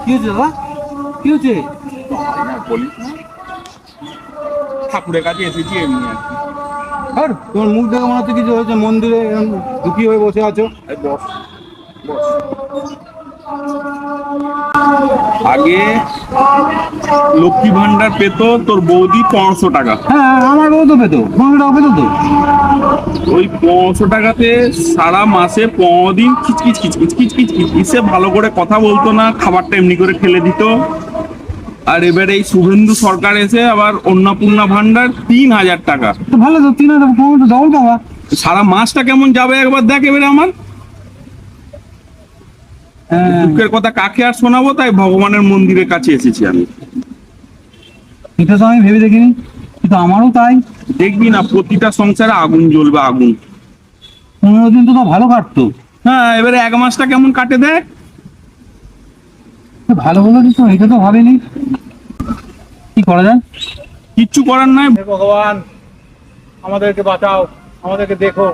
কি হচ্ছে দাদা? কি হচ্ছে? বলি ঠাকুরের কাছে এসেছি এমনি আর কি। আর তোমার মুখ দেখে মনে হচ্ছে কিছু হয়েছে, মন্দিরে এরকম দুঃখী হয়ে বসে আছো। এই বস বস। আগে লক্ষ্মী ভান্ডার পেত তোর বৌদি 500 টাকা। হ্যাঁ, আমার বউ তো পেতো, 15 টাকা পেতো তো। ওই 500 টাকাতে সারা মাসে 15 দিন খিচকিচ খিচকিচ খিচকিচ খিচকিচে ভালো করে কথা বলতো না, খাবারটা এমনি করে ফেলে দিত। আর এবারে এই শুভেন্দু সরকার এসে আবার অন্নপূর্ণা ভান্ডার 3000 টাকা। তো ভালো তো, 3,000 তো ডবল পাওয়া। সারা মাসটা কেমন যাবে একবার দেখ এবারে আমার। হ্যাঁ, দুঃখের কথা কাকে আর শোনাবো, তাই ভগবানের মন্দিরের কাছে এসেছি আমি। এটা তো আমি ভেবে দেখিনি, কিন্তু আমারও তাই। দেখবি না প্রতিটা সংসারে আগুন জ্বলবে, আগুন। 15 দিন তো ভালো কাটতো। হ্যাঁ, এবারে 1 মাসটা কেমন কাটে দেখ। ভালো বলে দিত, এটা তো ভাবিনি। কি করা যায়? কিচ্ছু করার নাই। হে ভগবান, আমাদেরকে বাঁচাও, আমাদেরকে দেখো।